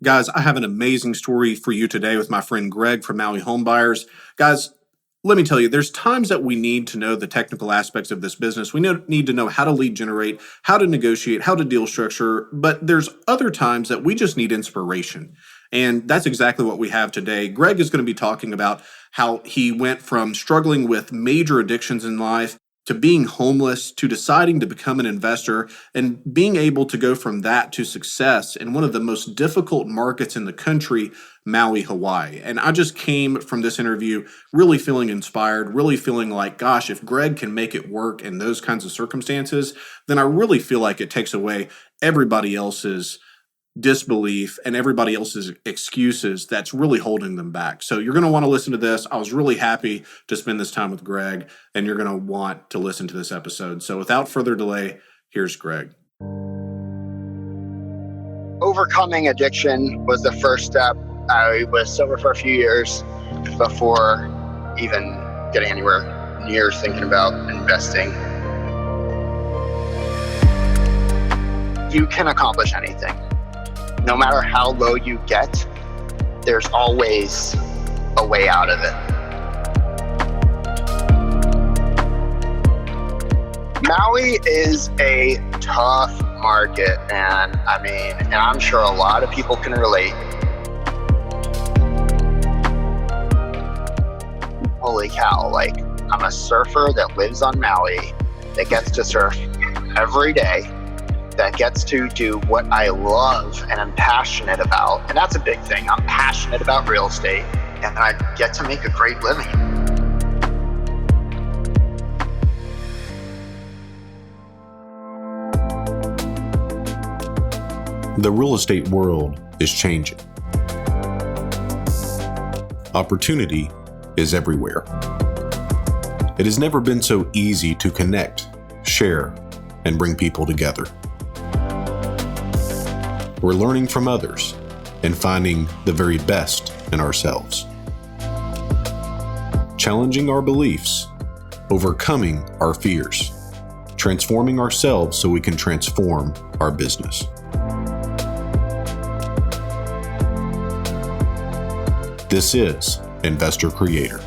Guys, I have an amazing story for you today with my friend Greg from Maui Home Buyers. Guys, let me tell you, there's times that we need to know the technical aspects of this business. We need to know how to lead generate, how to negotiate, how to deal structure, but there's other times that we just need inspiration. And that's exactly what we have today. Greg is going to be talking about how he went from struggling with major addictions in life to being homeless, to deciding to become an investor, and being able to go from that to success in one of the most difficult markets in the country, Maui, Hawaii. And I just came from this interview really feeling inspired, really feeling like, gosh, if Greg can make it work in those kinds of circumstances, then I really feel like it takes away everybody else's disbelief and everybody else's excuses that's really holding them back. So you're going to want to listen to this. I was really happy to spend this time with Greg, and you're going to want to listen to this episode. So without further delay, here's Greg. Overcoming addiction was the first step. I was sober for a few years before even getting anywhere near thinking about investing. You can accomplish anything. No matter how low you get, there's always a way out of it. Maui is a tough market, and I'm sure a lot of people can relate. Holy cow, like, I'm a surfer that lives on Maui, that gets to surf every day, that gets to do what I love and I'm passionate about. And that's a big thing. I'm passionate about real estate, and I get to make a great living. The real estate world is changing. Opportunity is everywhere. It has never been so easy to connect, share, and bring people together. We're learning from others and finding the very best in ourselves. Challenging our beliefs, overcoming our fears, transforming ourselves so we can transform our business. This is Investor Creator.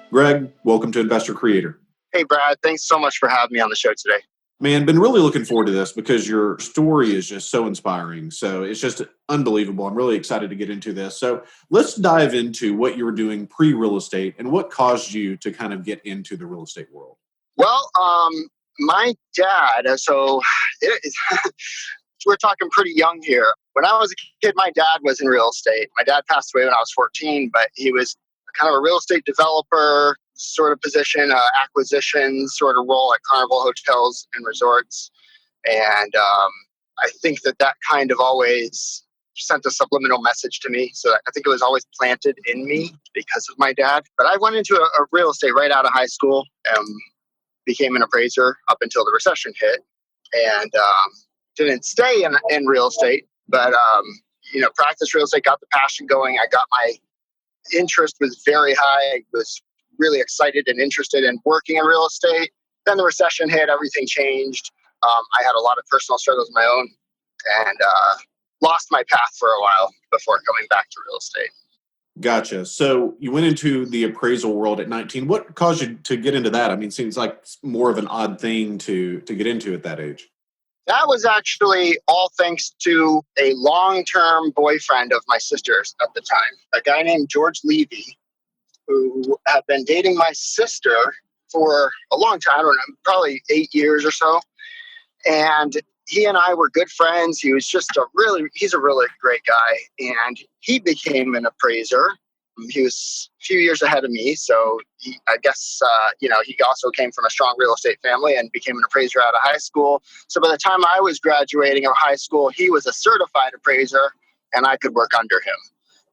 Greg, welcome to Investor Creator. Hey, Brad, thanks so much for having me on the show today. Man, been really looking forward to this because your story is just so inspiring. So it's just unbelievable. I'm really excited to get into this. So let's dive into what you were doing pre-real estate and what caused you to kind of get into the real estate world. Well, my dad, we're talking pretty young here. When I was a kid, my dad was in real estate. My dad passed away when I was 14, but he was kind of a real estate developer sort of position, acquisition sort of role at Carnival Hotels and Resorts. And I think that kind of always sent a subliminal message to me. So I think it was always planted in me because of my dad. But I went into a real estate right out of high school and became an appraiser up until the recession hit. And didn't stay in real estate, but practiced real estate, got the passion going. I got my interest was very high. I was really excited and interested in working in real estate. Then the recession hit, everything changed. I had a lot of personal struggles of my own and lost my path for a while before coming back to real estate. Gotcha. So you went into the appraisal world at 19. What caused you to get into that? I mean, it seems like more of an odd thing to get into at that age. That was actually all thanks to a long-term boyfriend of my sister's at the time, a guy named George Levy, who had been dating my sister for a long time, I don't know, probably 8 years or so. And he and I were good friends. He was he's a really great guy. And he became an appraiser. He was a few years ahead of me. So he also came from a strong real estate family and became an appraiser out of high school. So by the time I was graduating from high school, he was a certified appraiser and I could work under him.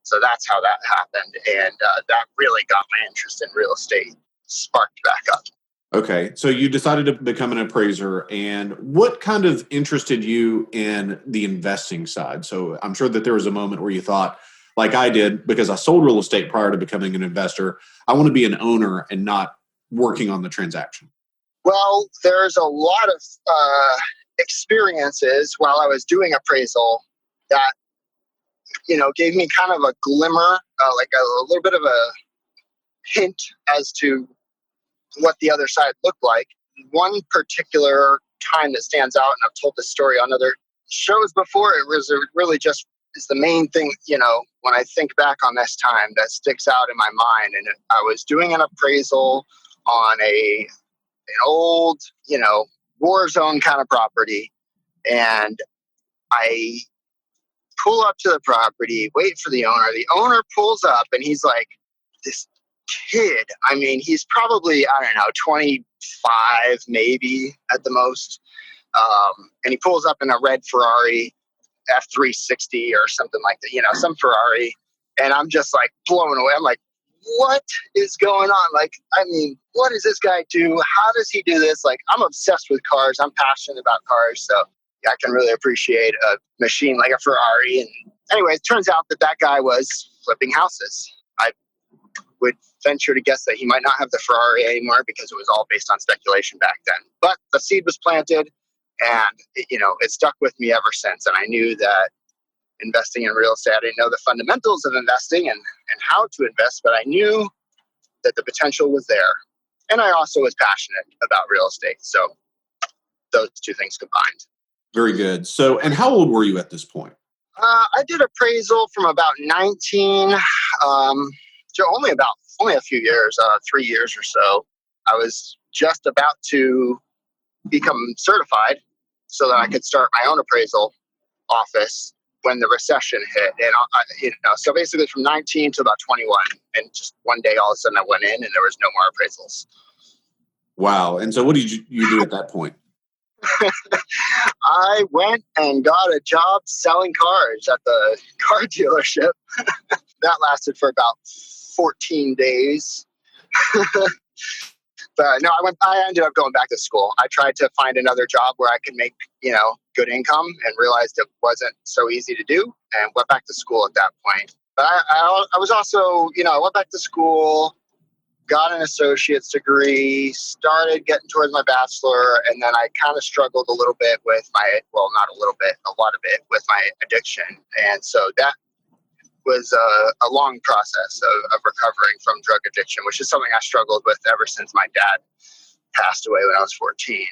So that's how that happened. And that really got my interest in real estate sparked back up. Okay. So you decided to become an appraiser, and what kind of interested you in the investing side? So I'm sure that there was a moment where you thought, like I did, because I sold real estate prior to becoming an investor, I want to be an owner and not working on the transaction. Well, there's a lot of experiences while I was doing appraisal that, gave me kind of a glimmer, like a little bit of a hint as to what the other side looked like. One particular time that stands out, and I've told this story on other shows before, it was really just is the main thing, when I think back on this time that sticks out in my mind. And I was doing an appraisal on an old, war zone kind of property. And I pull up to the property, wait for the owner. The owner pulls up and he's like, this kid, he's probably, 25 maybe at the most. And he pulls up in a red Ferrari F360 or something like that, some Ferrari. And I'm just like blown away. I'm like, what is going on? Like, what does this guy do? How does he do this? Like, I'm obsessed with cars. I'm passionate about cars. So I can really appreciate a machine like a Ferrari. And anyway, it turns out that guy was flipping houses. I would venture to guess that he might not have the Ferrari anymore because it was all based on speculation back then. But the seed was planted, and it stuck with me ever since. And I knew that investing in real estate, I didn't know the fundamentals of investing and how to invest, but I knew that the potential was there. And I also was passionate about real estate. So those two things combined. Very good. So, and how old were you at this point? I did appraisal from about 19 to only a few years, 3 years or so. I was just about to become certified so that I could start my own appraisal office when the recession hit. And, so basically from 19 to about 21. And just one day, all of a sudden I went in and there was no more appraisals. Wow. And so what did you do at that point? I went and got a job selling cars at the car dealership. That lasted for about 14 days. But no, I ended up going back to school. I tried to find another job where I could make, good income, and realized it wasn't so easy to do, and went back to school at that point. But I was also, I went back to school, got an associate's degree, started getting towards my bachelor, and then I kind of struggled a little bit with not a little bit, a lot of it with my addiction. And so that was a long process of recovering from drug addiction, which is something I struggled with ever since my dad passed away when I was 14.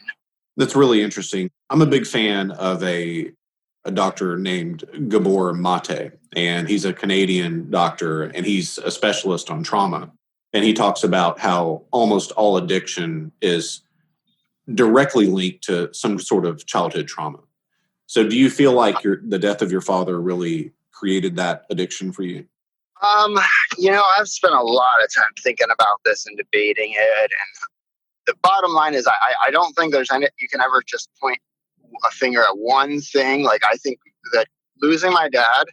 That's really interesting. I'm a big fan of a doctor named Gabor Mate, and he's a Canadian doctor, and he's a specialist on trauma. And he talks about how almost all addiction is directly linked to some sort of childhood trauma. So do you feel like the death of your father really created that addiction for you? I've spent a lot of time thinking about this and debating it. And the bottom line is I don't think you can ever just point a finger at one thing. Like, I think that losing my dad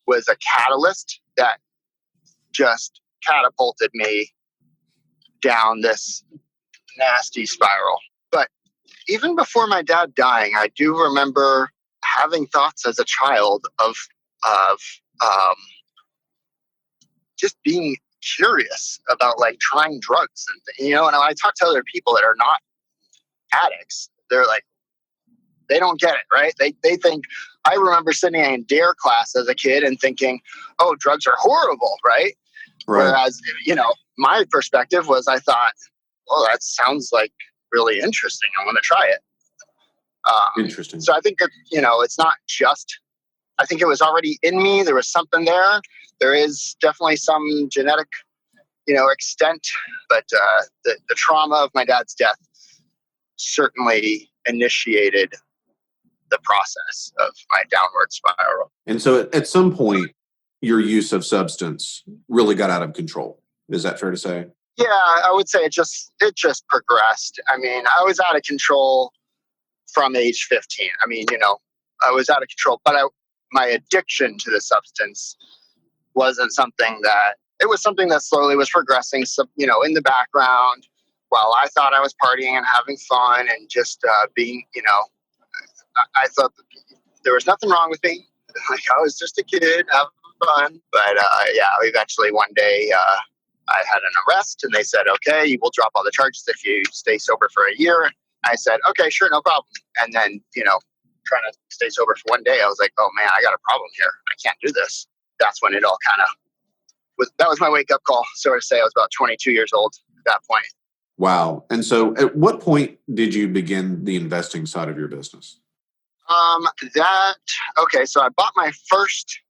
was a catalyst that just catapulted me down this nasty spiral. But even before my dad dying, I do remember having thoughts as a child of just being curious about like trying drugs and and when I talk to other people that are not addicts, they're like, they don't get it, right? They think, I remember sitting in DARE class as a kid and thinking, oh, drugs are horrible, right? Whereas, my perspective was, I thought, well, that sounds like really interesting. I want to try it. Interesting. So I think that, it's not just, I think it was already in me. There was something there. There is definitely some genetic, extent, but the trauma of my dad's death certainly initiated the process of my downward spiral. And so at some point, your use of substance really got out of control. Is that fair to say? Yeah, I would say it just progressed. I was out of control from age 15. I was out of control, but my addiction to the substance wasn't something that, it was something that slowly was progressing, in the background while I thought I was partying and having fun and just being, I thought there was nothing wrong with me. Like, I was just a kid having fun. But eventually one day I had an arrest and they said, okay, you will drop all the charges if you stay sober for a year. I said, okay, sure, no problem. And then, trying to stay sober for one day, I was like, oh man, I got a problem here. I can't do this. That's when it all kind of that was my wake up call. So to say, I was about 22 years old at that point. Wow. And so at what point did you begin the investing side of your business? So I bought my first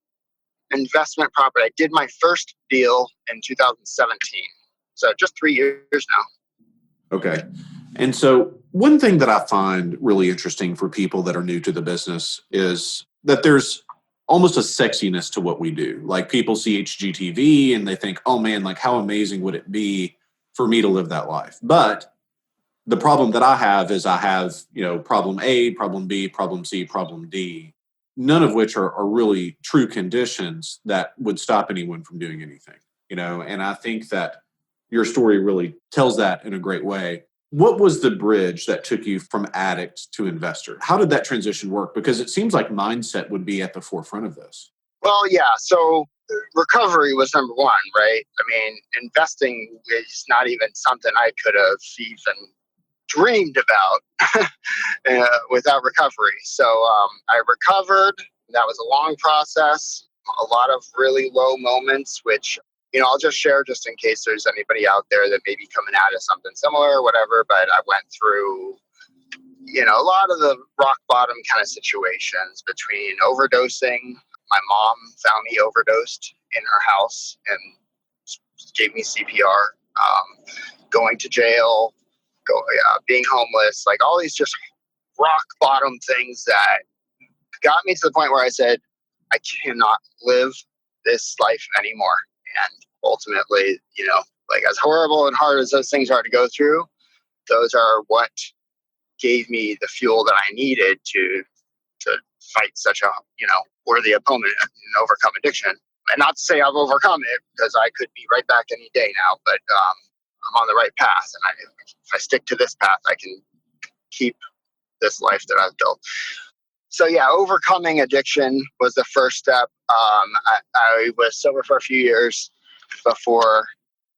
investment property. I did my first deal in 2017. So just 3 years now. Okay. And so one thing that I find really interesting for people that are new to the business is that there's almost a sexiness to what we do. Like people see HGTV and they think, oh man, like how amazing would it be for me to live that life? But the problem that I have is I have, problem A, problem B, problem C, problem D, none of which are really true conditions that would stop anyone from doing anything, and I think that your story really tells that in a great way. What was the bridge that took you from addict to investor? How did that transition work? Because it seems like mindset would be at the forefront of this. Well, yeah. So recovery was number one, right? I mean, investing is not even something I could have even dreamed about without recovery. So I recovered. That was a long process, a lot of really low moments, which, I'll just share just in case there's anybody out there that may be coming out of something similar or whatever. But I went through, a lot of the rock bottom kind of situations between overdosing. My mom found me overdosed in her house and gave me CPR, going to jail, being homeless, like all these just rock bottom things that got me to the point where I said, I cannot live this life anymore. And ultimately, like as horrible and hard as those things are to go through, those are what gave me the fuel that I needed to fight such a, worthy opponent and overcome addiction. And not to say I've overcome it, because I could be right back any day now, but I'm on the right path. And if I stick to this path, I can keep this life that I've built. So yeah, overcoming addiction was the first step. I was sober for a few years before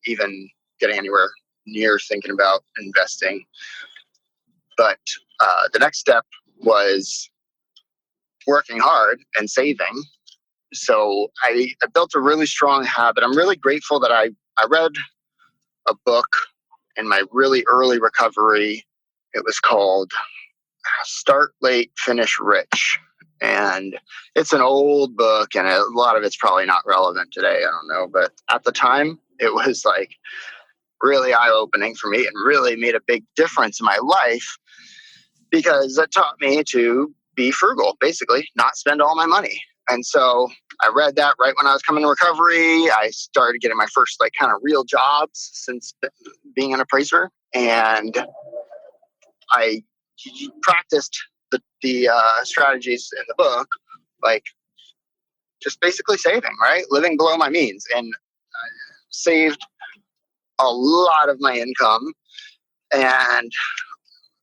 even getting anywhere near thinking about investing. But the next step was working hard and saving. So I built a really strong habit. I'm really grateful that I read a book in my really early recovery. It was called Start Late, Finish Rich. And it's an old book, and a lot of it's probably not relevant today. I don't know. But at the time, it was like really eye-opening for me and really made a big difference in my life, because it taught me to be frugal, basically, not spend all my money. And so I read that right when I was coming to recovery. I started getting my first kind of real jobs since being an appraiser. And I practiced the strategies in the book, like just basically saving, right? Living below my means, and saved a lot of my income and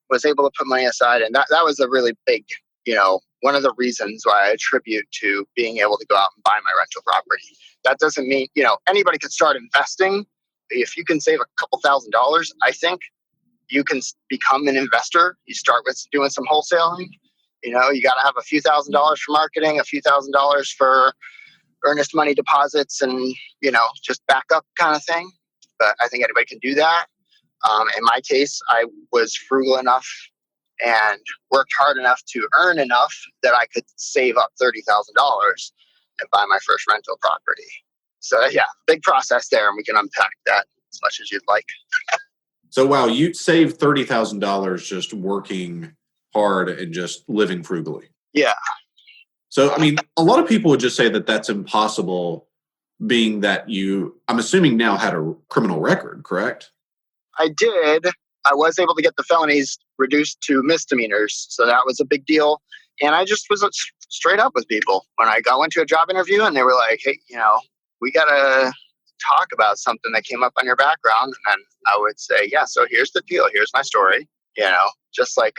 was able to put money aside. And that was a really big, one of the reasons why I attribute to being able to go out and buy my rental property. That doesn't mean, anybody could start investing. If you can save a couple $1,000s, I think you can become an investor. You start with doing some wholesaling. You got to have a few $1,000s for marketing, a few $1,000s for earnest money deposits, and, just backup kind of thing. But I think anybody can do that. In my case, I was frugal enough and worked hard enough to earn enough that I could save up $30,000 and buy my first rental property. So yeah, big process there, and we can unpack that as much as you'd like. So wow, you saved $30,000 just working hard and just living frugally. Yeah. So I mean, a lot of people would just say that that's impossible, being that I'm assuming now had a criminal record, correct? I did. I was able to get the felonies reduced to misdemeanors. So that was a big deal. And I just was straight up with people. When I went to a job interview and they were like, hey, we got to talk about something that came up on your background. And I would say, yeah, so here's the deal. Here's my story. Just like,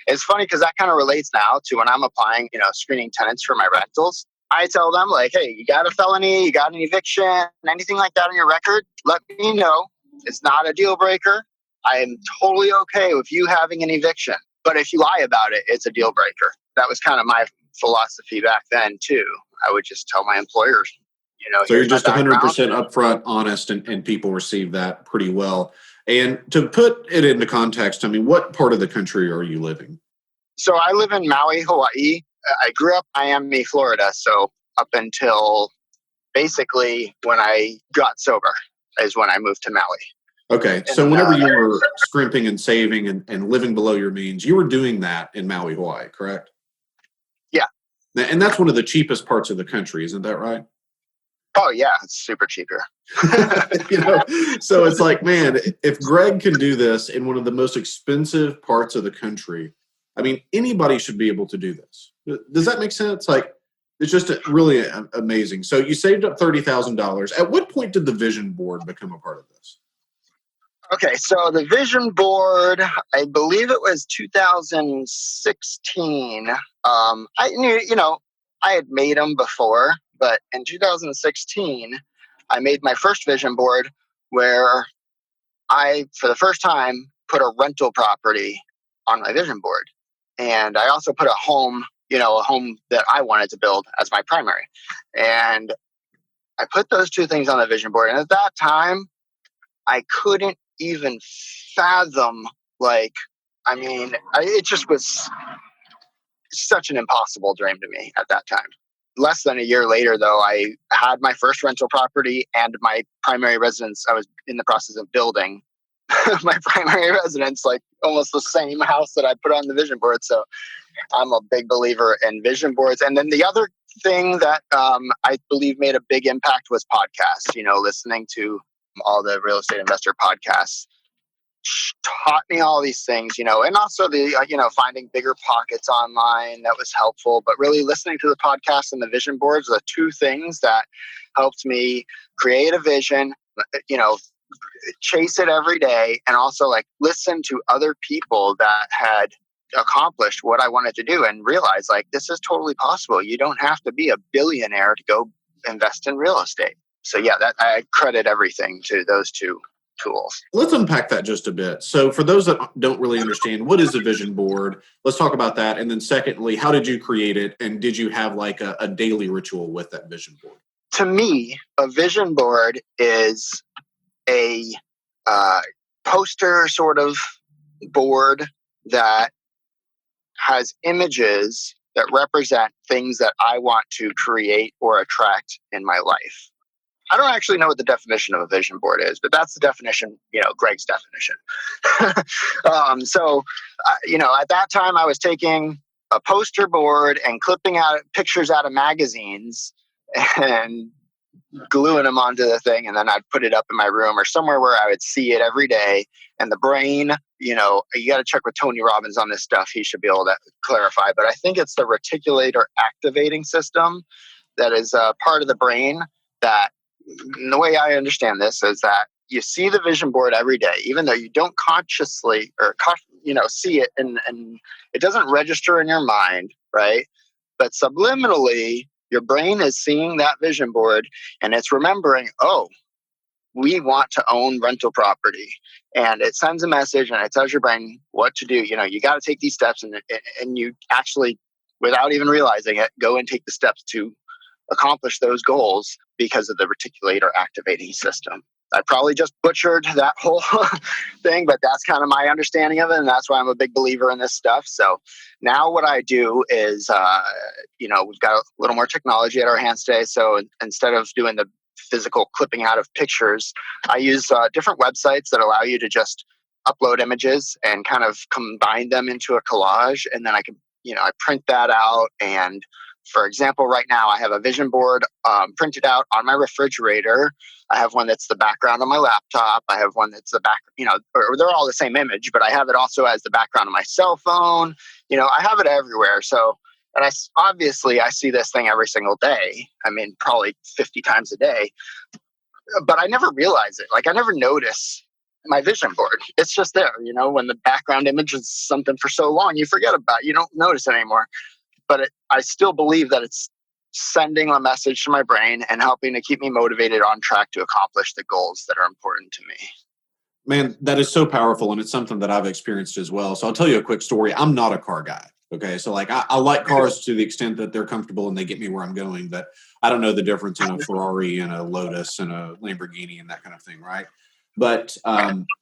it's funny because that kind of relates now to when I'm applying, screening tenants for my rentals. I tell them like, hey, you got a felony, you got an eviction, anything like that on your record, let me know. It's not a deal breaker. I'm totally okay with you having an eviction. But if you lie about it, it's a deal breaker. That was kind of my philosophy back then too. I would just tell my employers, So you're here's my just 100% background. upfront, honest, and people receive that pretty well. And to put it into context, I mean, what part of the country are you living? So I live in Maui, Hawaii. I grew up in Miami, Florida. So up until basically when I got sober is when I moved to Maui. Okay. So And whenever you were scrimping and saving and living below your means, you were doing that in Maui, Hawaii, correct? yeah. And that's one of the cheapest parts of the country, isn't that right? Oh, yeah. It's super cheap here. So it's like, man, if Greg can do this in one of the most expensive parts of the country, I mean, anybody should be able to do this. Does that make sense? Like, it's just really amazing. So you saved up $30,000. At what point did the vision board become a part of this? Okay, so the vision board, I believe it was 2016. I knew, I had made them before, but in 2016, I made my first vision board where I, for the first time, put a rental property on my vision board. And I also put a home that I wanted to build as my primary. And I put those two things on the vision board. And at that time, I couldn't even fathom, it just was such an impossible dream to me at that time. Less than a year later, though, I had my first rental property and my primary residence. I was in the process of building my primary residence, like almost the same house that I put on the vision board. So I'm a big believer in vision boards. And then the other thing that I believe made a big impact was podcasts, listening to all the real estate investor podcasts taught me all these things, and also the, finding bigger pockets online that was helpful, but really listening to the podcast and the vision boards are the two things that helped me create a vision, chase it every day, and also listen to other people that had accomplished what I wanted to do and realize this is totally possible. You don't have to be a billionaire to go invest in real estate. So yeah, that I credit everything to those two tools. Let's unpack that just a bit. So for those that don't really understand, what is a vision board? Let's talk about that. And then secondly, how did you create it? And did you have a daily ritual with that vision board? To me, a vision board is a poster sort of board that has images that represent things that I want to create or attract in my life. I don't actually know what the definition of a vision board is, but that's the definition, Greg's definition. At that time I was taking a poster board and clipping out pictures out of magazines and gluing them onto the thing. And then I'd put it up in my room or somewhere where I would see it every day. And the brain, you got to check with Tony Robbins on this stuff. He should be able to clarify, but I think it's the reticulator activating system that is a part of the brain that, the way I understand this is that you see the vision board every day, even though you don't consciously or see it, and it doesn't register in your mind, right? But subliminally, your brain is seeing that vision board and it's remembering, oh, we want to own rental property, and it sends a message and it tells your brain what to do. You got to take these steps, and you actually, without even realizing it, go and take the steps to accomplish those goals because of the reticulator activating system. I probably just butchered that whole thing, but that's kind of my understanding of it. And that's why I'm a big believer in this stuff. So now what I do is, we've got a little more technology at our hands today. So instead of doing the physical clipping out of pictures, I use different websites that allow you to just upload images and kind of combine them into a collage. And then I can, I print that out. And for example, right now I have a vision board printed out on my refrigerator. I have one that's the background on my laptop. I have one that's the back, or they're all the same image, but I have it also as the background on my cell phone. I have it everywhere. So, and I see this thing every single day. I mean, probably 50 times a day, but I never realize it. I never notice my vision board. It's just there, when the background image is something for so long, you forget about it. You don't notice it anymore. But I still believe that it's sending a message to my brain and helping to keep me motivated on track to accomplish the goals that are important to me. Man, that is so powerful, and it's something that I've experienced as well. So I'll tell you a quick story. I'm not a car guy. Okay. So like I like cars to the extent that they're comfortable and they get me where I'm going, but I don't know the difference in a Ferrari and a Lotus and a Lamborghini and that kind of thing, right? But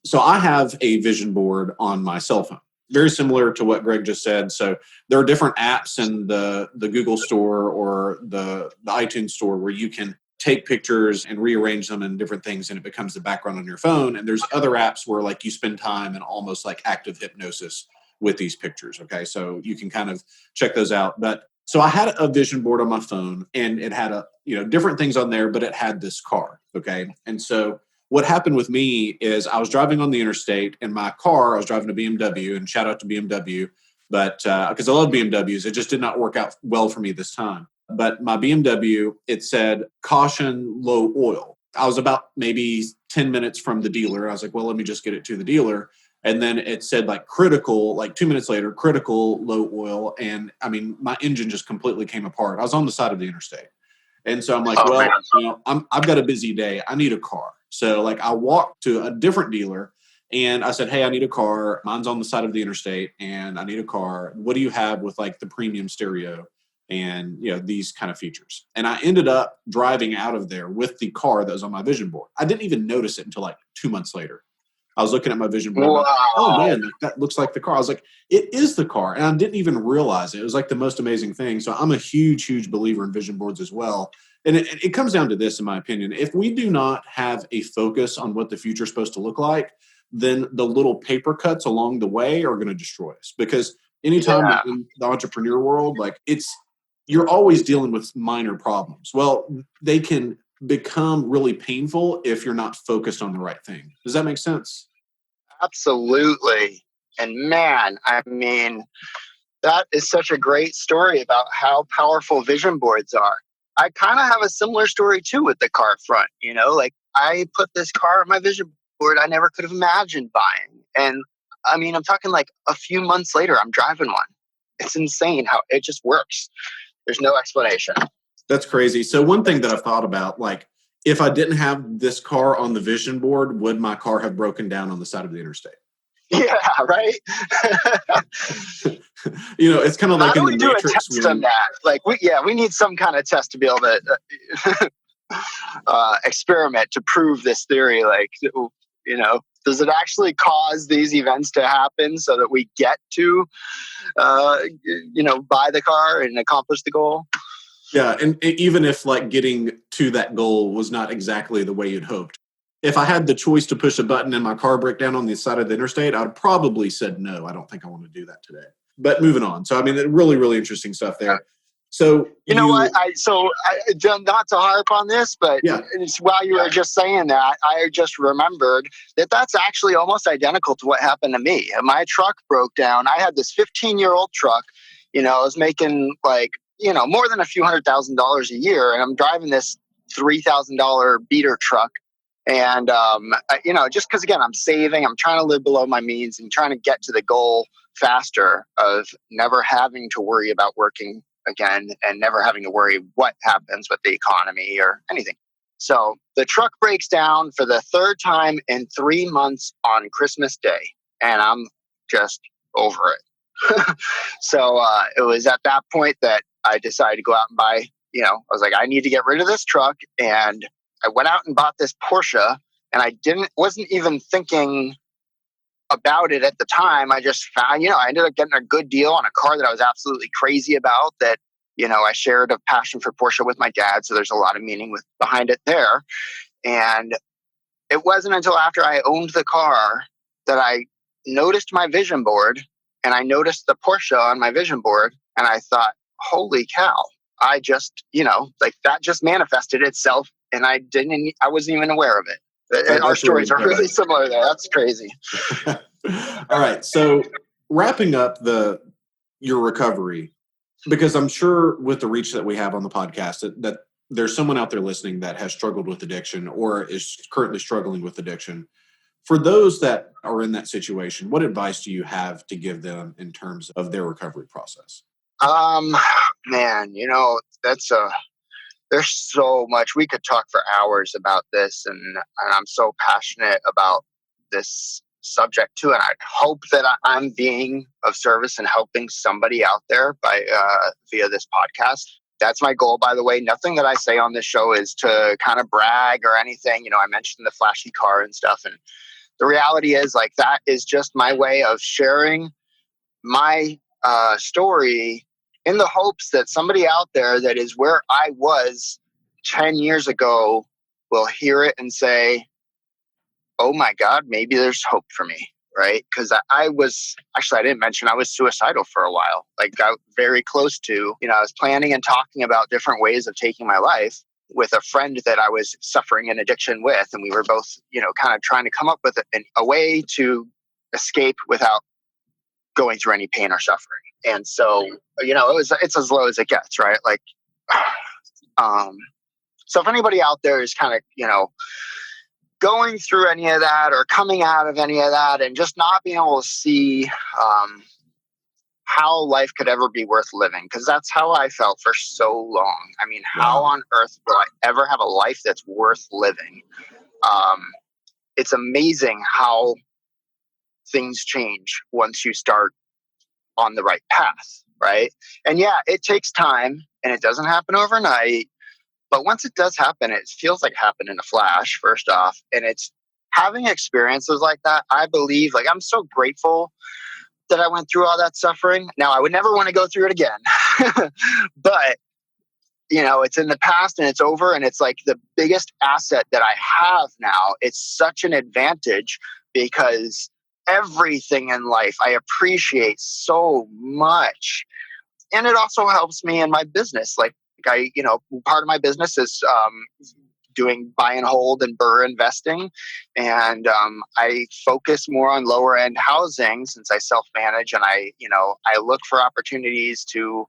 so I have a vision board on my cell phone, very similar to what Greg just said. So there are different apps in the Google store or the iTunes store where you can take pictures and rearrange them and different things, and it becomes the background on your phone. And there's other apps where like you spend time in almost like active hypnosis with these pictures. Okay. So you can kind of check those out. But so I had a vision board on my phone, and it had different things on there, but it had this car. Okay. And so what happened with me is I was driving on the interstate in my car. I was driving a BMW, and shout out to BMW, but because I love BMWs, it just did not work out well for me this time. But my BMW, it said caution, low oil. I was about maybe 10 minutes from the dealer. I was like, well, let me just get it to the dealer. And then it said like critical, like 2 minutes later, critical, low oil. And I mean, my engine just completely came apart. I was on the side of the interstate. And so I'm like, Oh well, man. I've got a busy day. I need a car. So like I walked to a different dealer and I said, hey, I need a car. Mine's on the side of the interstate and I need a car. What do you have with like the premium stereo and these kind of features? And I ended up driving out of there with the car that was on my vision board. I didn't even notice it until like 2 months later. I was looking at my vision board. And I was like, oh Wow. man, that looks like the car. I was like, it is the car. And I didn't even realize it. It was like the most amazing thing. So I'm a huge, huge believer in vision boards as well. And it comes down to this, in my opinion. If we do not have a focus on what the future is supposed to look like, then the little paper cuts along the way are going to destroy us. Because anytime Yeah. in the entrepreneur world, like you're always dealing with minor problems. Well, they can become really painful if you're not focused on the right thing. Does that make sense? Absolutely. And man, I mean, that is such a great story about how powerful vision boards are. I kind of have a similar story too with the car front. Like I put this car on my vision board I never could have imagined buying. And I mean, I'm talking like a few months later, I'm driving one. It's insane how it just works. There's no explanation. That's crazy. So one thing that I've thought about, like, if I didn't have this car on the vision board, would my car have broken down on the side of the interstate? Yeah, right. It's kind of How like do in the we do a Matrix test on when, that? Like, we need some kind of test to be able to experiment to prove this theory. Like, does it actually cause these events to happen so that we get to, buy the car and accomplish the goal? yeah, and even if like getting to that goal was not exactly the way you'd hoped, if I had the choice to push a button and my car break down on the side of the interstate, I'd probably said no. I don't think I want to do that today. But moving on. So I mean, really, really interesting stuff there. So You know what? you, Not to harp on this, but yeah, it's while you were just saying that, I just remembered that that's actually almost identical to what happened to me. My truck broke down. I had this 15-year-old truck. I was making like, more than a few $100,000 a year, and I'm driving this $3,000 beater truck. And, just because, again, I'm saving, I'm trying to live below my means and trying to get to the goal faster of never having to worry about working again and never having to worry what happens with the economy or anything. So the truck breaks down for the third time in 3 months on Christmas Day, and I'm just over it. So it was at that point that I decided to go out and buy, I was like, I need to get rid of this truck. And I went out and bought this Porsche, and I wasn't even thinking about it at the time. I just found, I ended up getting a good deal on a car that I was absolutely crazy about, that, I shared a passion for Porsche with my dad. So there's a lot of meaning behind it there. And it wasn't until after I owned the car that I noticed my vision board, and I noticed the Porsche on my vision board. And I thought, holy cow, I just, like that just manifested itself. And I wasn't even aware of it. And our that's really stories are incredible. really similar there. That's crazy. All right. So wrapping up your recovery, because I'm sure with the reach that we have on the podcast that there's someone out there listening that has struggled with addiction or is currently struggling with addiction. For those that are in that situation, what advice do you have to give them in terms of their recovery process? Man, there's so much. We could talk for hours about this, and I'm so passionate about this subject too. And I hope that I'm being of service and helping somebody out there by via this podcast. That's my goal, by the way. Nothing that I say on this show is to kind of brag or anything. I mentioned the flashy car and stuff. And the reality is, like, that is just my way of sharing my story in the hopes that somebody out there that is where I was 10 years ago will hear it and say, oh my God, maybe there's hope for me. Right. Because I was actually, I didn't mention I was suicidal for a while. Like, I was very close to, I was planning and talking about different ways of taking my life with a friend that I was suffering an addiction with. And we were both, kind of trying to come up with a way to escape without going through any pain or suffering. And so, it's as low as it gets. Right. Like, so if anybody out there is kind of, going through any of that or coming out of any of that and just not being able to see how life could ever be worth living, because that's how I felt for so long. I mean, how on earth will I ever have a life that's worth living? It's amazing how things change once you start on the right path, right? And yeah, it takes time and it doesn't happen overnight. But once it does happen, it feels like it happened in a flash, first off. And it's having experiences like that. I believe, like, I'm so grateful that I went through all that suffering. Now, I would never want to go through it again. But, it's in the past and it's over. And it's like the biggest asset that I have now. It's such an advantage because everything in life I appreciate so much. And it also helps me in my business. Like, part of my business is doing buy and hold and BRRRR investing. And I focus more on lower end housing since I self-manage, and I look for opportunities to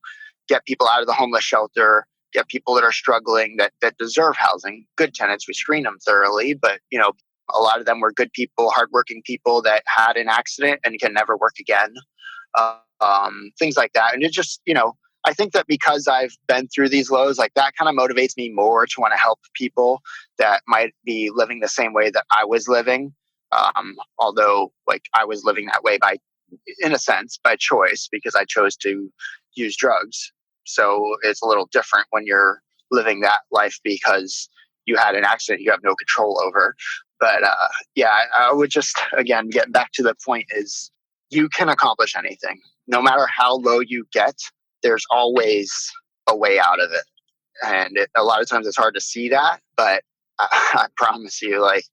get people out of the homeless shelter, get people that are struggling that deserve housing. Good tenants, we screen them thoroughly, but a lot of them were good people, hardworking people that had an accident and can never work again. Things like that. And it just, I think that because I've been through these lows, like, that kind of motivates me more to want to help people that might be living the same way that I was living. Although, like, I was living that way in a sense, by choice, because I chose to use drugs. So it's a little different when you're living that life because you had an accident you have no control over. But I would just, again, get back to the point is you can accomplish anything. No matter how low you get, there's always a way out of it. And a lot of times it's hard to see that, but I promise you, like,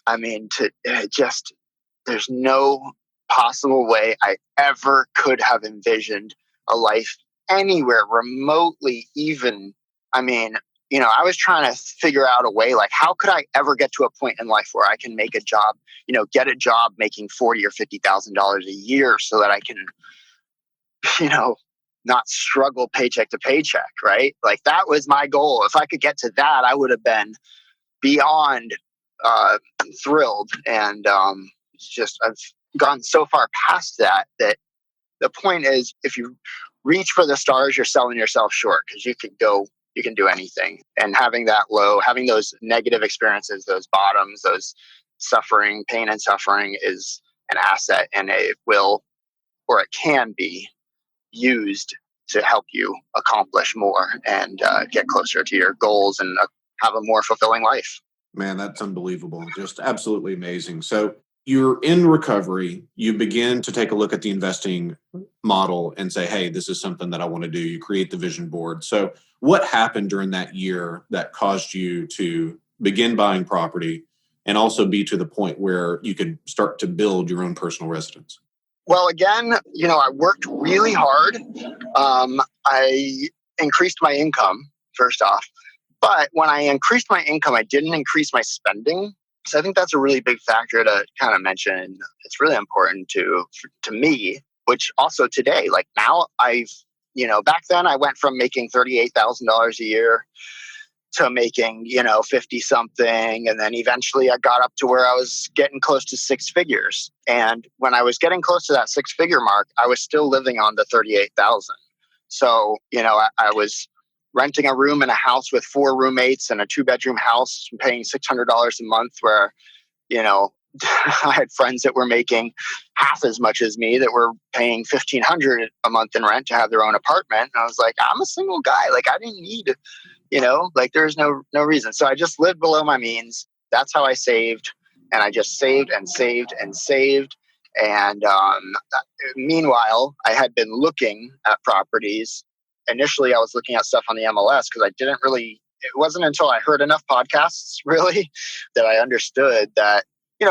I mean, there's no possible way I ever could have envisioned a life anywhere remotely even. I mean, I was trying to figure out a way, like, how could I ever get to a point in life where I can make a job, get a job making $40,000 or $50,000 a year so that I can, not struggle paycheck to paycheck, right? Like, that was my goal. If I could get to that, I would have been beyond thrilled. And it's just, I've gone so far past that the point is, if you reach for the stars, you're selling yourself short, because you can do anything. And having those negative experiences, those bottoms, those pain and suffering is an asset, and it will, or it can be, used to help you accomplish more and get closer to your goals and have a more fulfilling life. Man, that's unbelievable. Just absolutely amazing. So you're in recovery. You begin to take a look at the investing model and say, hey, this is something that I want to do. You create the vision board. So what happened during that year that caused you to begin buying property and also be to the point where you could start to build your own personal residence? Well, again, I worked really hard. I increased my income, first off. But when I increased my income, I didn't increase my spending. So I think that's a really big factor to kind of mention. It's really important to me, which also today, like, now back then I went from making $38,000 a year to making, 50 something. And then eventually I got up to where I was getting close to six figures. And when I was getting close to that 6-figure mark, I was still living on the 38,000. So, I was renting a room in a house with 4 roommates and a 2-bedroom house, paying $600 a month, where, I had friends that were making half as much as me that were paying $1,500 a month in rent to have their own apartment. And I was like, I'm a single guy. Like, I didn't need, like there's no reason. So I just lived below my means. That's how I saved. And I just saved and saved and saved. And meanwhile, I had been looking at properties. Initially, I was looking at stuff on the MLS because it wasn't until I heard enough podcasts really that I understood that,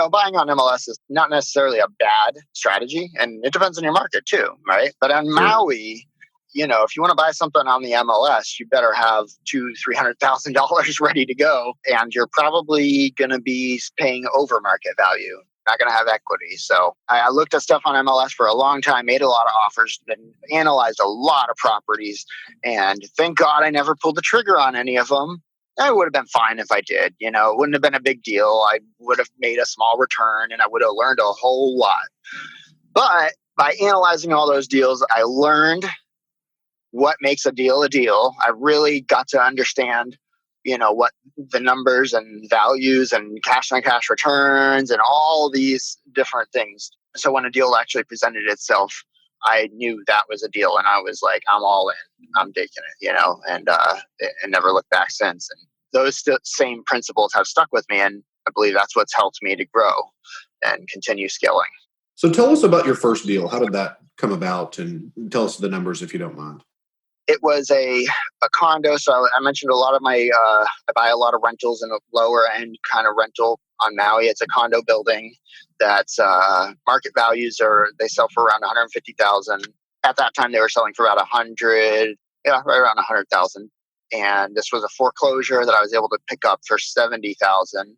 buying on MLS is not necessarily a bad strategy. And it depends on your market too, right? But on Maui, if you want to buy something on the MLS, you better have $200,000-$300,000 ready to go. And you're probably going to be paying over market value. Not going to have equity. So I looked at stuff on MLS for a long time, made a lot of offers, and analyzed a lot of properties. And thank God I never pulled the trigger on any of them. It would have been fine if I did. It wouldn't have been a big deal. I would have made a small return and I would have learned a whole lot. But by analyzing all those deals, I learned what makes a deal a deal. I really got to understand what the numbers and values and cash on cash returns and all these different things. So when a deal actually presented itself, I knew that was a deal and I was like, I'm all in, I'm taking it, and never looked back since. And those same principles have stuck with me. And I believe that's what's helped me to grow and continue scaling. So tell us about your first deal. How did that come about? And tell us the numbers if you don't mind. It was a condo. So I mentioned a lot of I buy a lot of rentals in a lower end kind of rental on Maui. It's a condo building that's market values they sell for around $150,000. At that time, they were selling for about $100,000, right around $100,000. And this was a foreclosure that I was able to pick up for $70,000.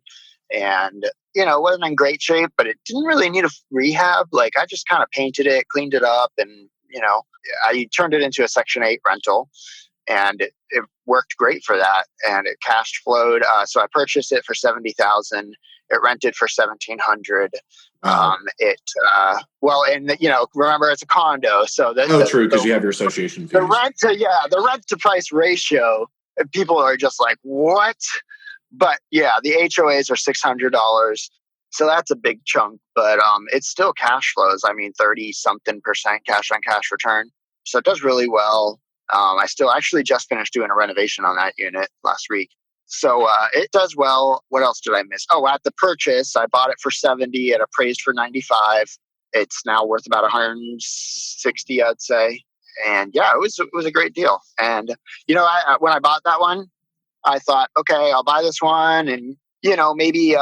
And, it wasn't in great shape, but it didn't really need a rehab. Like I just kind of painted it, cleaned it up, and I turned it into a Section 8 rental, and it worked great for that, and it cash flowed. So I purchased it for $70,000. It rented for $1,700. Remember it's a condo, so true, because you have your association fees. The rent to price ratio. People are just like, what? But yeah, the HOAs are $600. So that's a big chunk, but it still cash flows. 30-something% cash on cash return. So it does really well. I still actually just finished doing a renovation on that unit last week. So it does well. What else did I miss? Oh, at the purchase, I bought it for $70. It appraised for $95. It's now worth about $160, I'd say. And yeah, it was a great deal. And, when I bought that one, I thought, okay, I'll buy this one and maybe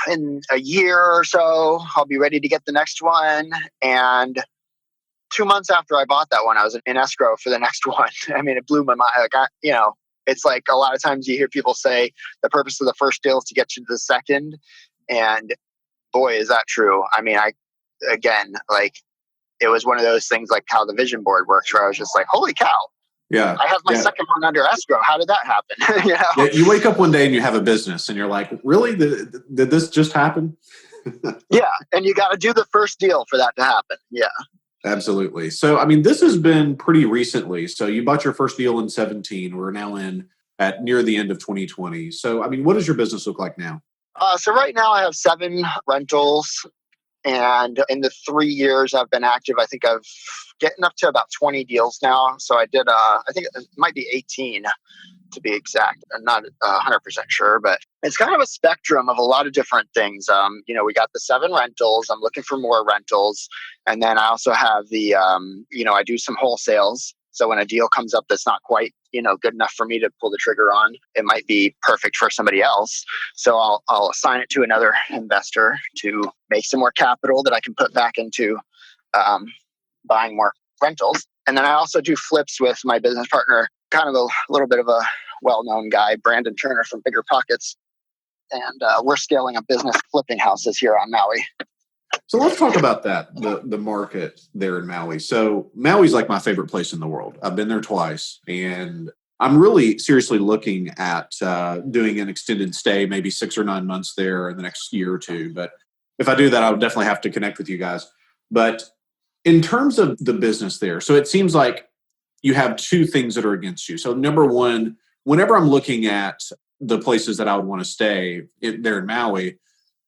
in a year or so, I'll be ready to get the next one. And 2 months after I bought that one, I was in escrow for the next one. It blew my mind. It's like a lot of times you hear people say the purpose of the first deal is to get you to the second. And boy, is that true. It was one of those things like how the vision board works, where I was just like, holy cow. Yeah, I have my second one under escrow. How did that happen? Yeah, you wake up one day and you have a business and you're like, really? Did this just happen? Yeah, and you got to do the first deal for that to happen. Yeah. Absolutely. So, this has been pretty recently. So you bought your first deal in 2017. We're now at near the end of 2020. So, what does your business look like now? So right now I have 7 rentals. And in the 3 years I've been active, I think I've getting up to about 20 deals now. So I did, I think it might be 18 to be exact. I'm not 100% sure, but it's kind of a spectrum of a lot of different things. We got the 7 rentals. I'm looking for more rentals. And then I also have the, I do some wholesales. So when a deal comes up that's not quite, good enough for me to pull the trigger on, it might be perfect for somebody else. So I'll assign it to another investor to make some more capital that I can put back into buying more rentals. And then I also do flips with my business partner, kind of a little bit of a well-known guy, Brandon Turner from Bigger Pockets. And we're scaling a business flipping houses here on Maui. So let's talk about that, the market there in Maui. So Maui's like my favorite place in the world. I've been there twice, and I'm really seriously looking at doing an extended stay, maybe 6 or 9 months there in the next year or two. But if I do that, I'll definitely have to connect with you guys. But in terms of the business there, so it seems like you have 2 things that are against you. So number one, whenever I'm looking at the places that I would want to stay there in Maui,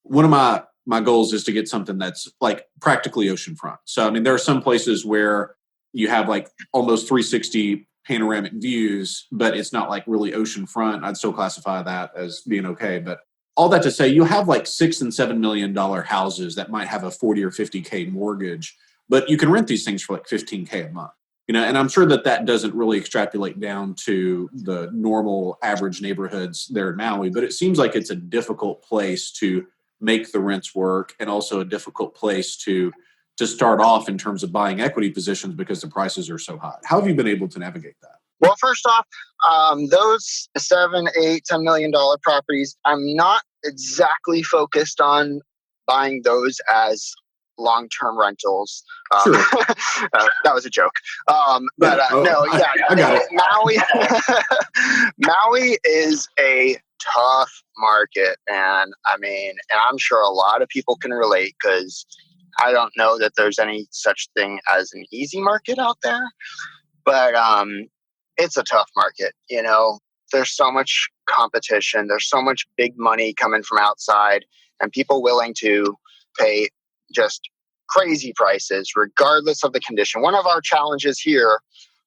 one of my my goals is to get something that's like practically oceanfront. So, I mean, there are some places where you have like almost 360 panoramic views, but it's not like really oceanfront. I'd still classify that as being okay. But all that to say, you have like $6 and $7 million houses that might have a 40 or 50K mortgage, but you can rent these things for like 15K a month. And I'm sure that doesn't really extrapolate down to the normal average neighborhoods there in Maui, but it seems like it's a difficult place to make the rents work, and also a difficult place to start off in terms of buying equity positions because the prices are so high. How have you been able to navigate that? Well, first off, those $7, $8, $10 million properties, I'm not exactly focused on buying those as long-term rentals. Sure. That was a joke. I got it. Maui is a tough market, and I'm sure a lot of people can relate, because I don't know that there's any such thing as an easy market out there, but it's a tough market. There's so much competition. There's so much big money coming from outside, and people willing to pay just crazy prices regardless of the condition. One of our challenges here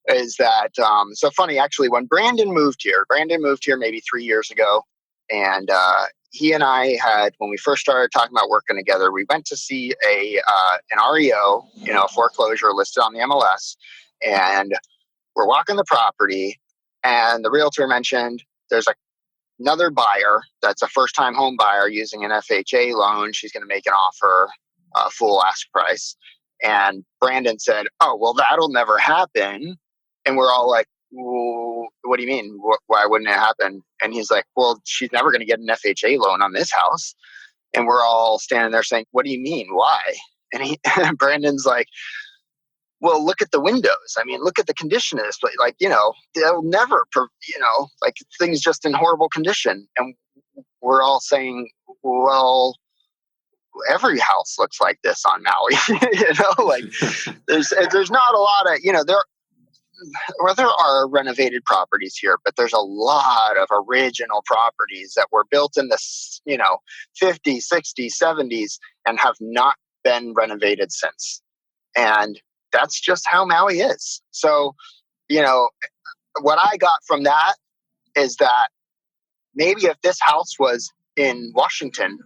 is that, so funny actually, when Brandon moved here maybe 3 years ago, and he and I had, when we first started talking about working together, we went to see an REO, a foreclosure listed on the MLS, and we're walking the property, and the realtor mentioned there's another buyer that's a first-time home buyer using an FHA loan. She's going to make an offer, full ask price. And Brandon said, "Oh, well, that'll never happen." And we're all like, "Well, what do you mean? Why wouldn't it happen?" And he's like, "Well, she's never going to get an FHA loan on this house." And we're all standing there saying, "What do you mean? Why?" And Brandon's like, "Well, look at the windows. Look at the condition of this place. They'll never, things just in horrible condition." And we're all saying, "Well, every house looks like this on Maui." There's not a lot of, there are renovated properties here, but there's a lot of original properties that were built in the 50s, 60s, 70s and have not been renovated since. And that's just how Maui is. So, what I got from that is that maybe if this house was in Washington,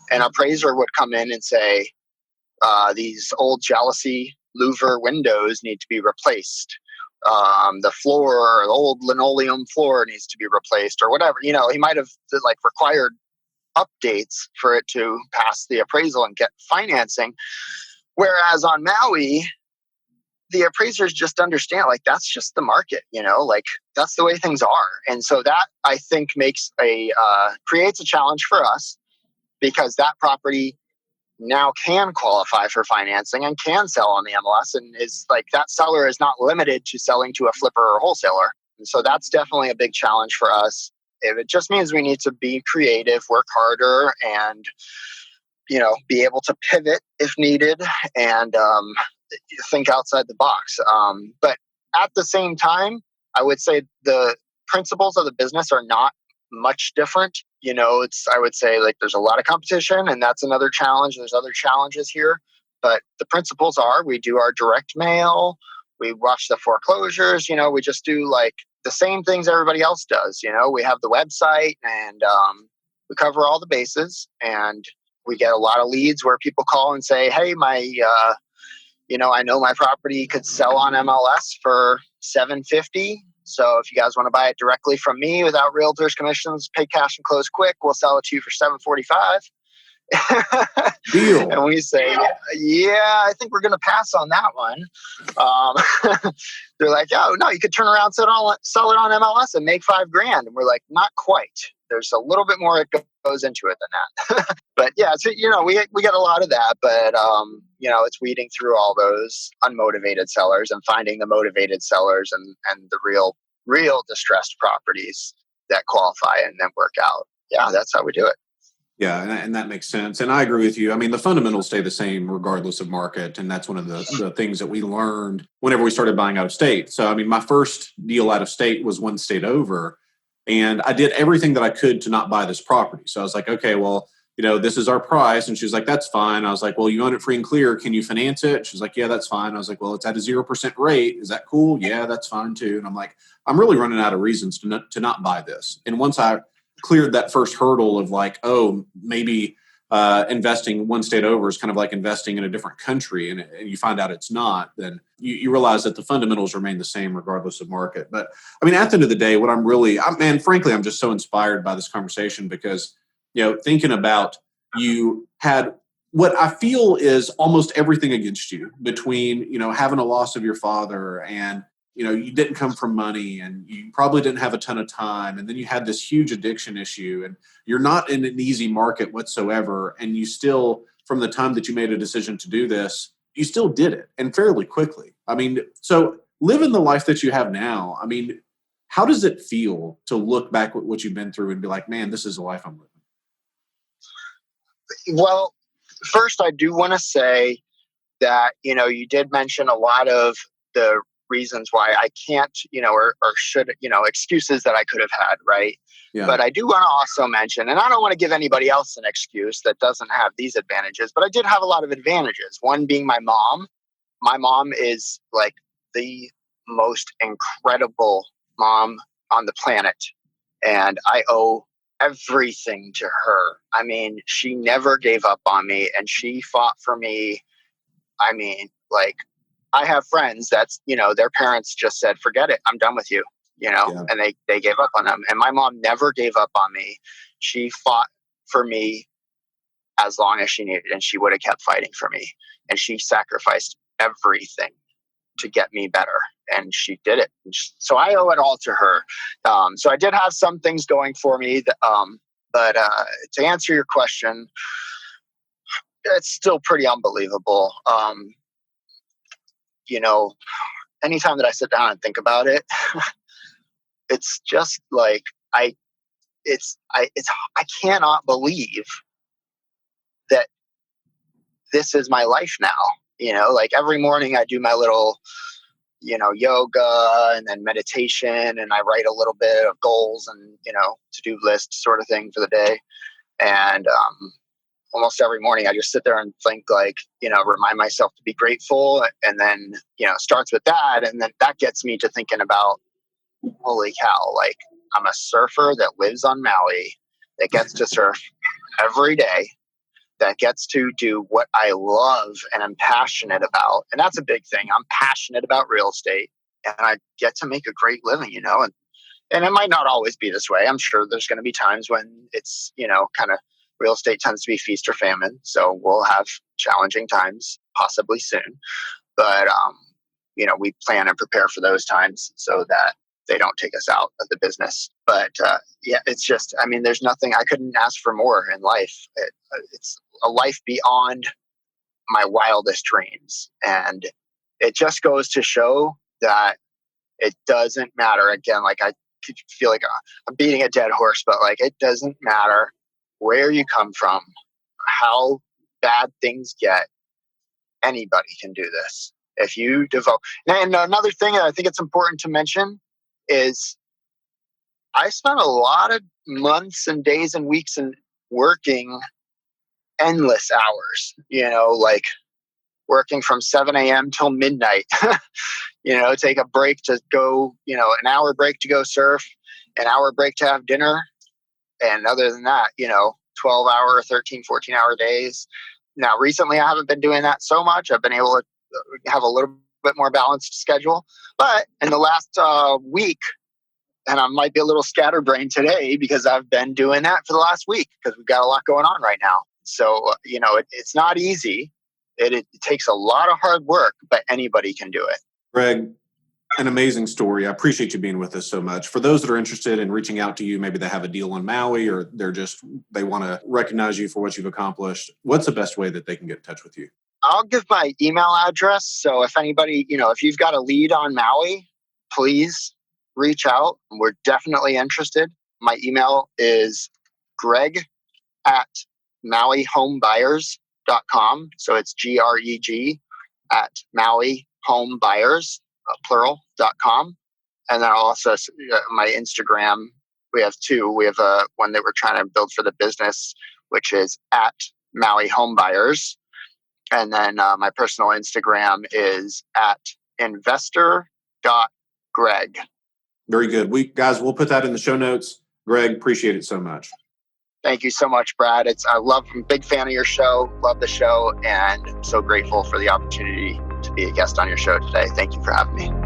an appraiser would come in and say, these old jalousie louver windows need to be replaced. The floor, the old linoleum floor needs to be replaced, or whatever. He might have required updates for it to pass the appraisal and get financing. Whereas on Maui, the appraisers just understand, that's just the market, that's the way things are. And so that, I think, creates a challenge for us, because that property now can qualify for financing and can sell on the MLS, and is that seller is not limited to selling to a flipper or wholesaler. And so that's definitely a big challenge for us. It just means we need to be creative, work harder, and, be able to pivot if needed, and think outside the box. But at the same time, I would say the principles of the business are not much different. I would say there's a lot of competition, and that's another challenge. There's other challenges here, but the principles are, we do our direct mail, we watch the foreclosures, we just do the same things everybody else does. We have the website, and we cover all the bases, and we get a lot of leads where people call and say, "Hey, I know my property could sell on MLS for $750. So if you guys want to buy it directly from me without realtors' commissions, pay cash and close quick, we'll sell it to you for $745. Deal. And we say, "Yeah, I think we're going to pass on that one." They're like, "Oh, no, you could turn around, sell it on MLS and make $5,000. And we're like, "Not quite. There's a little bit more that goes into it than that." But yeah, so, we get a lot of that, but, it's weeding through all those unmotivated sellers and finding the motivated sellers and the real distressed properties that qualify and then work out. Yeah, that's how we do it. Yeah, and that makes sense. And I agree with you. The fundamentals stay the same regardless of market. And that's one of the things that we learned whenever we started buying out of state. So, my first deal out of state was one state over. And I did everything that I could to not buy this property. So I was like, okay, well, this is our price. And she was like, that's fine. I was like, well, you own it free and clear. Can you finance it? She was like, yeah, that's fine. I was like, well, it's at a 0% rate. Is that cool? Yeah, that's fine too. And I'm like, I'm really running out of reasons to not buy this. And once I cleared that first hurdle of like, oh, maybe investing one state over is kind of like investing in a different country, and you find out it's not, then you realize that the fundamentals remain the same regardless of market. But I mean, at the end of the day, man, frankly, I'm just so inspired by this conversation because, thinking about you had what I feel is almost everything against you between, having a loss of your father and, you didn't come from money and you probably didn't have a ton of time. And then you had this huge addiction issue and you're not in an easy market whatsoever. And you still, from the time that you made a decision to do this, you still did it and fairly quickly. I mean, so living the life that you have now, I mean, how does it feel to look back at what you've been through and be like, man, this is the life I'm living? Well, first, I do want to say that, you did mention a lot of the reasons why I can't, or should, excuses that I could have had, right? Yeah. But I do want to also mention, and I don't want to give anybody else an excuse that doesn't have these advantages, but I did have a lot of advantages. One being my mom. My mom is like the most incredible mom on the planet. And I owe everything to her. I mean, she never gave up on me and she fought for me. I mean, like, I have friends that's, their parents just said, forget it, I'm done with you, Yeah. and they gave up on them. And my mom never gave up on me. She fought for me as long as she needed, and she would have kept fighting for me. And she sacrificed everything to get me better. And she did it. So I owe it all to her. So I did have some things going for me. But to answer your question, it's still pretty unbelievable. Anytime that I sit down and think about it, it's just like I cannot believe that this is my life now. Like every morning I do my little, yoga and then meditation, and I write a little bit of goals and, to-do list sort of thing for the day. And almost every morning I just sit there and think, like, remind myself to be grateful. And then, starts with that. And then that gets me to thinking about, holy cow, like, I'm a surfer that lives on Maui that gets to surf every day, that gets to do what I love and I'm passionate about. And that's a big thing. I'm passionate about real estate and I get to make a great living, and it might not always be this way. I'm sure there's going to be times when it's, kind of, real estate tends to be feast or famine. So we'll have challenging times possibly soon, but, we plan and prepare for those times so that they don't take us out of the business. But it's just, I mean, there's nothing, I couldn't ask for more in life. It's a life beyond my wildest dreams. And it just goes to show that it doesn't matter. Again, like, I could feel like I'm beating a dead horse, but like, it doesn't matter where you come from, how bad things get. Anybody can do this if you devote. And another thing that I think it's important to mention is I spent a lot of months and days and weeks and working endless hours, like working from 7 a.m. till midnight, take a break to go, an hour break to go surf, an hour break to have dinner. And other than that, 12-hour, 13, 14-hour days. Now, recently, I haven't been doing that so much. I've been able to have a little bit more balanced schedule. But in the last week, and I might be a little scatterbrained today because I've been doing that for the last week because we've got a lot going on right now. So, it's not easy. It takes a lot of hard work, but anybody can do it. Greg, an amazing story. I appreciate you being with us so much. For those that are interested in reaching out to you, maybe they have a deal on Maui or they want to recognize you for what you've accomplished. What's the best way that they can get in touch with you? I'll give my email address. So if anybody, if you've got a lead on Maui, please reach out. We're definitely interested. My email is greg@maui-homebuyers.com. So it's GREG at Maui-homebuyers, plural.com. And then also my Instagram, we have two. We have one that we're trying to build for the business, which is at Maui Homebuyers. And then my personal Instagram is at investor.greg. Very good. We'll put that in the show notes. Greg, appreciate it so much. Thank you so much, Brad. I'm a big fan of your show, love the show, and I'm so grateful for the opportunity to be a guest on your show today. Thank you for having me.